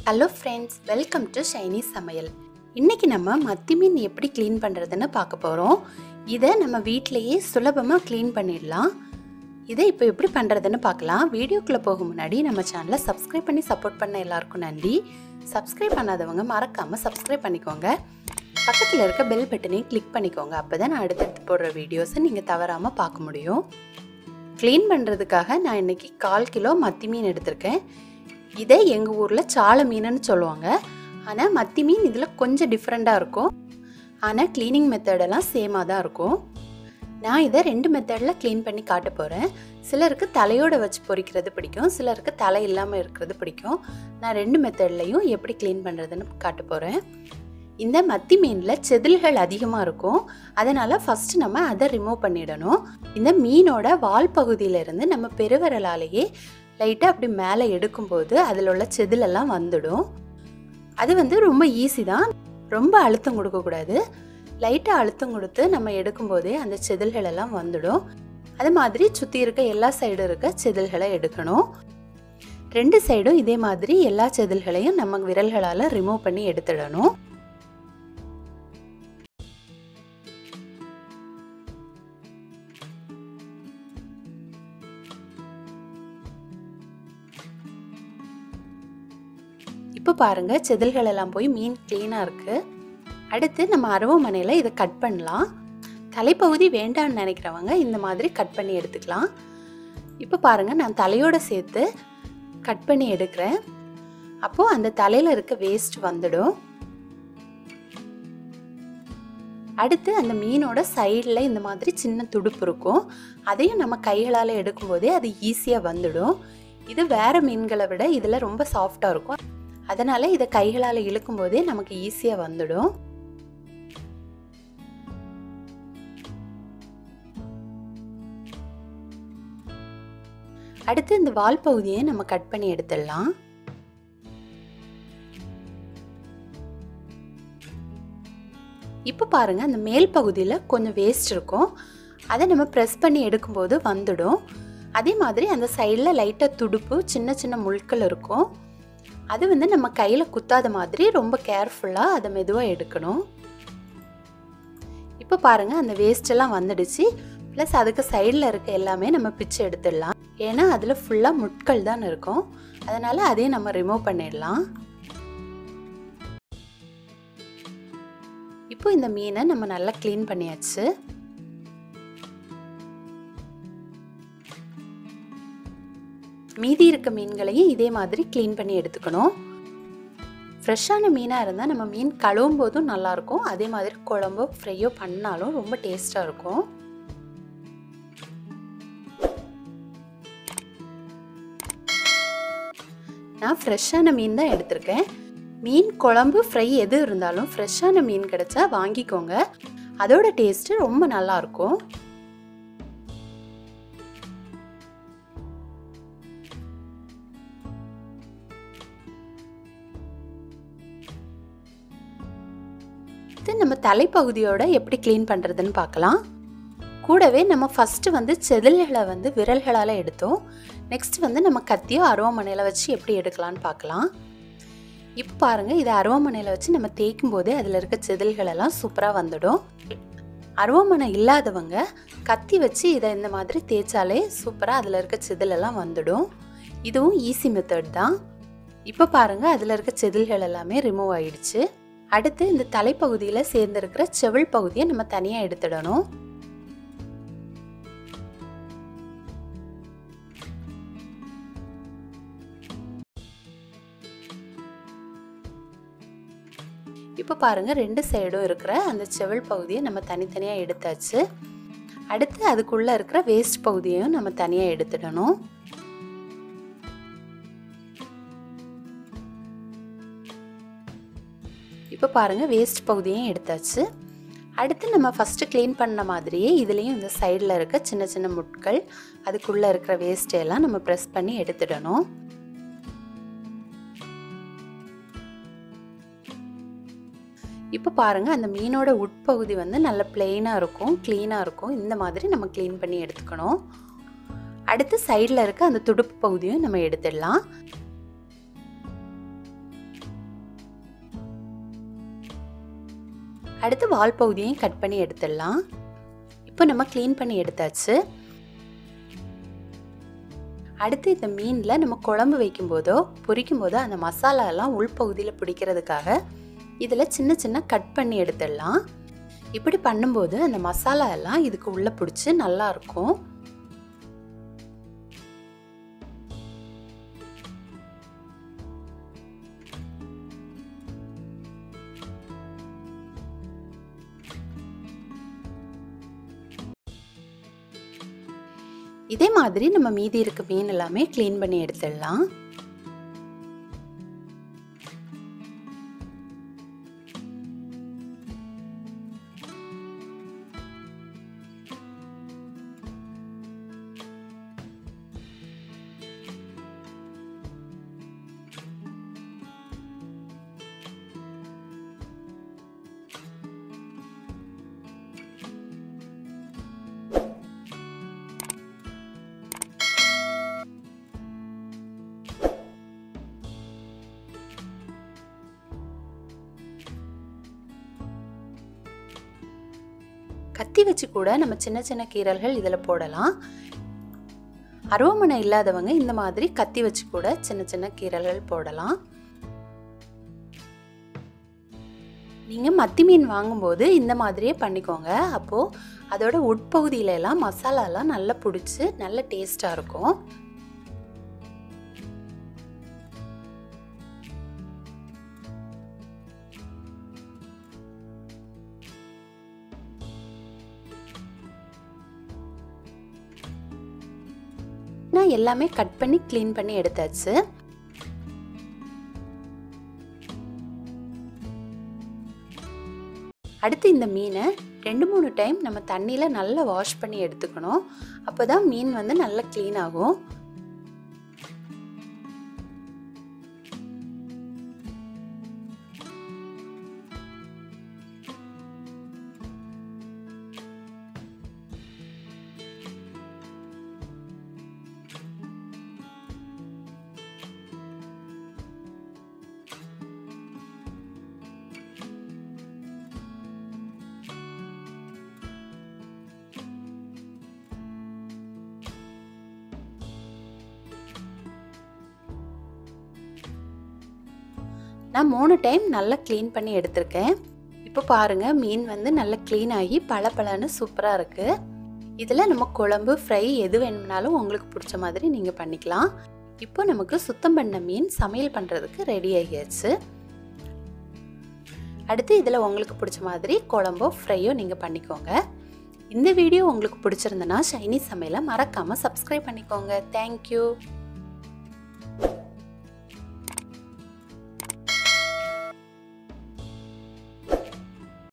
Hello friends, welcome to Chinese சமையல். இன்னைக்கு நம்ம மத்தி மீன் எப்படி க்ளீன் பண்றதுன்னு பார்க்க போறோம். இதை நம்ம வீட்லயே சுலபமா க்ளீன் பண்ணிடலாம். இதை இப்போ எப்படி பண்றதுன்னு பார்க்கலாம். வீடியோக்குள்ள போக முன்னாடி நம்ம சேனலை சப்ஸ்கிரைப் பண்ணி சப்போர்ட் பண்ண எல்லாருக்கும் நன்றி. சப்ஸ்கிரைப் பண்ணாதவங்க மறக்காம சப்ஸ்கிரைப் பண்ணிக்கோங்க. பக்கத்துல இருக்க பெல் பட்டனையும் கிளிக் பண்ணிக்கோங்க. அப்பதான் நான் அடுத்தடுத்து போடுற வீடியோஸை நீங்க தவறாம பார்க்க முடியும். க்ளீன் பண்றதுக்காக நான் இன்னைக்கு 1/4 கிலோ மத்தி மீன் எடுத்திருக்கேன். இதை எங்கள் ஊரில் சாலை மீனுன்னு சொல்லுவாங்க. ஆனால் மத்தி மீன் இதில் கொஞ்சம் டிஃப்ரெண்ட்டாக இருக்கும். ஆனால் க்ளீனிங் மெத்தடெல்லாம் சேமாக தான் இருக்கும். நான் இதை 2 மெத்தடில் க்ளீன் பண்ணி காட்ட போகிறேன். சிலருக்கு தலையோடு வச்சு பொரிக்கிறது பிடிக்கும், சிலருக்கு தலை இல்லாமல் இருக்கிறது பிடிக்கும். நான் 2 மெத்தட்லையும் எப்படி க்ளீன் பண்ணுறதுன்னு காட்ட போகிறேன். இந்த மத்தி மீனில் செதில்கள் அதிகமாக இருக்கும். அதனால் ஃபஸ்ட்டு நம்ம அதை ரிமூவ் பண்ணிடணும். இந்த மீனோட வால் பகுதியிலேருந்து நம்ம பெருவிரலாலேயே லைட்டாக அப்படி மேலே எடுக்கும்போது அதில் உள்ள செதிலெல்லாம் வந்துடும். அது ரொம்ப ஈஸி தான். ரொம்ப அழுத்தம் கொடுக்கக்கூடாது. லைட்டாக அழுத்தம் கொடுத்து நம்ம எடுக்கும்போதே அந்த செதில்கள் எல்லாம் வந்துடும். அது மாதிரி சுற்றி இருக்க எல்லா சைடும் இருக்க செதில்களை எடுக்கணும். 2 சைடும் இதே மாதிரி எல்லா செதில்களையும் நம்ம விரல்களால் ரிமூவ் பண்ணி எடுத்துடணும். இப்போ பாருங்க, செதில்கள் எல்லாம் போய் மீன் க்ளீனாக இருக்குது. அடுத்து நம்ம அருவமனையில் இதை கட் பண்ணலாம். தலைப்பகுதி வேண்டான்னு நினைக்கிறவங்க இந்த மாதிரி கட் பண்ணி எடுத்துக்கலாம். இப்போ பாருங்கள், நான் தலையோடு சேர்த்து கட் பண்ணி எடுக்கிறேன். அப்போது அந்த தலையில் இருக்க வேஸ்ட் வந்துடும். அடுத்து அந்த மீனோட சைடில் இந்த மாதிரி சின்ன துடுப்பு இருக்கும். அதையும் நம்ம கைகளால் எடுக்கும்போதே அது ஈஸியாக வந்துடும். இது வேறு மீன்களை விட இதில் ரொம்ப சாஃப்டாக இருக்கும். அதனால இதை கைகளால் இழுக்கும் போதே நமக்கு ஈஸியாக வந்துடும். அடுத்து இந்த வால் பகுதியை நம்ம கட் பண்ணி எடுத்துடலாம். இப்போ பாருங்க, அந்த மேல் பகுதியில் கொஞ்சம் வேஸ்ட் இருக்கும். அதை நம்ம ப்ரெஸ் பண்ணி எடுக்கும்போது வந்துடும். அதே மாதிரி அந்த சைடில் லைட்டாக துடுப்பு, சின்ன சின்ன முள்கள் இருக்கும். அது நம்ம கையில் குத்தாத மாதிரி ரொம்ப கேர்ஃபுல்லாக அதை மெதுவாக எடுக்கணும். இப்போ பாருங்கள், அந்த வேஸ்டெல்லாம் வந்துடுச்சு. ப்ளஸ் அதுக்கு சைடில் இருக்க எல்லாமே நம்ம பிச்சு எடுத்துடலாம். ஏன்னா அதில் ஃபுல்லாக முட்கள் தான் இருக்கும். அதனால் அதையும் நம்ம ரிமூவ் பண்ணிடலாம். இப்போ இந்த மீனை நம்ம நல்லா க்ளீன் பண்ணியாச்சு. மீதி இருக்க மீன்களையும் இதே மாதிரி க்ளீன் பண்ணி எடுத்துக்கணும். ஃப்ரெஷ்ஷான மீனாக இருந்தால் நம்ம மீன் கழுவும் போதும் நல்லாயிருக்கும். அதே மாதிரி குழம்போ ஃப்ரையோ பண்ணாலும் ரொம்ப டேஸ்ட்டாக இருக்கும். நான் ஃப்ரெஷ்ஷான மீன் தான் எடுத்திருக்கேன். மீன் குழம்பு ஃப்ரை எது இருந்தாலும் ஃப்ரெஷ்ஷான மீன் கிடைச்சா வாங்கிக்கோங்க. அதோட டேஸ்ட்டு ரொம்ப நல்லாயிருக்கும். நம்ம தலைப்பகுதியோட எப்படி க்ளீன் பண்ணுறதுன்னு பார்க்கலாம். கூடவே நம்ம ஃபஸ்ட்டு செதில்களை விரல்களால் எடுத்தோம். நெக்ஸ்ட் நம்ம கத்தியோ அருவமனையில் வச்சு எப்படி எடுக்கலான்னு பார்க்கலாம். இப்போ பாருங்கள், இதை அருவமனையில் வச்சு நம்ம தேய்க்கும் போதே அதில் இருக்க செதில்களெல்லாம் சூப்பராக வந்துடும். அருவமனை இல்லாதவங்க கத்தி வச்சு இதை இந்த மாதிரி தேய்ச்சாலே சூப்பராக அதில் இருக்க செதிலெல்லாம் வந்துடும். இதுவும் ஈஸி மெத்தட் தான். இப்போ பாருங்கள், அதில் இருக்க செதில்கள் எல்லாமே ரிமூவ் ஆகிடுச்சு. அடுத்து இந்த தலைப்பகுதியில் சேர்ந்துருக்கிற செவில் பகுதியை நம்ம தனியாக எடுத்துடணும். இப்போ பாருங்கள், 2 சைடும் இருக்கிற அந்த செவில் பகுதியை நம்ம தனித்தனியாக எடுத்தாச்சு. அடுத்து அதுக்குள்ளே இருக்கிற வேஸ்ட் பகுதியையும் நம்ம தனியாக எடுத்துடணும். இப்போ பாருங்கள், வேஸ்ட் பகுதியும் எடுத்தாச்சு. அடுத்து நம்ம ஃபஸ்ட்டு க்ளீன் பண்ண மாதிரியே இதுலேயும் இந்த சைடில் இருக்க சின்ன சின்ன முட்கள், அதுக்குள்ளே இருக்கிற வேஸ்ட்டையெல்லாம் நம்ம ப்ரெஸ் பண்ணி எடுத்துடணும். இப்போ பாருங்கள், அந்த மீனோட உட்பகுதி நல்ல பிளெயினாக இருக்கும், க்ளீனாக இருக்கும். இந்த மாதிரி நம்ம க்ளீன் பண்ணி எடுத்துக்கணும். அடுத்து சைடில் இருக்க அந்த துடுப்பு பகுதியும் நம்ம எடுத்துடலாம். அடுத்து வால் பகுதியையும் கட் பண்ணி எடுத்துடலாம். இப்போ நம்ம க்ளீன் பண்ணி எடுத்தாச்சு. அடுத்து இந்த மீனில் நம்ம குழம்பு வைக்கும்போதோ பொரிக்கும் போதோ அந்த மசாலா எல்லாம் உள்பகுதியில் பிடிக்கிறதுக்காக இதில் சின்ன சின்ன கட் பண்ணி எடுத்துடலாம். இப்படி பண்ணும்போது அந்த மசாலா எல்லாம் இதுக்கு உள்ளே பிடிச்சி நல்லாயிருக்கும். இதே மாதிரி நம்ம மீதி இருக்க மீன் எல்லாமே க்ளீன் பண்ணி எடுத்துடலாம். கத்தி வச்சு கூட நம்ம சின்ன சின்ன கீரல்கள் இதில் போடலாம். அருவமனை இல்லாதவங்க இந்த மாதிரி கத்தி வச்சு கூட சின்ன சின்ன கீரல்கள் போடலாம். நீங்கள் மத்தி மீன் வாங்கும்போது இந்த மாதிரியே பண்ணிக்கோங்க. அப்போது அதோட உட்பகுதியில எல்லாம் மசாலாலாம் நல்லா பிடிச்சி நல்ல டேஸ்ட்டாக இருக்கும். நான் எல்லாமே கட் பண்ணி க்ளீன் பண்ணி எடுத்தாச்சு. அடுத்து இந்த மீனை 2-3 டைம் நம்ம தண்ணியில் நல்லா வாஷ் பண்ணி எடுத்துக்கணும். அப்போ தான் மீன் வந்து நல்லா க்ளீன் ஆகும். நான் 3 டைம் நல்லா க்ளீன் பண்ணி எடுத்திருக்கேன். இப்போ பாருங்கள், மீன் வந்து நல்லா க்ளீன் ஆகி பளபளன்னு சூப்பராக இருக்குது. இதில் நம்ம குழம்பு, ஃப்ரை எது வேணும்னாலும் உங்களுக்கு பிடிச்ச மாதிரி நீங்கள் பண்ணிக்கலாம். இப்போ நமக்கு சுத்தம் பண்ண மீன் சமையல் பண்ணுறதுக்கு ரெடி ஆகியாச்சு. அடுத்து இதில் உங்களுக்கு பிடிச்ச மாதிரி குழம்போ ஃப்ரையோ நீங்கள் பண்ணிக்கோங்க. இந்த வீடியோ உங்களுக்கு பிடிச்சிருந்தனா ஷைனி சமையலை மறக்காமல் சப்ஸ்கிரைப் பண்ணிக்கோங்க. தேங்க்யூ.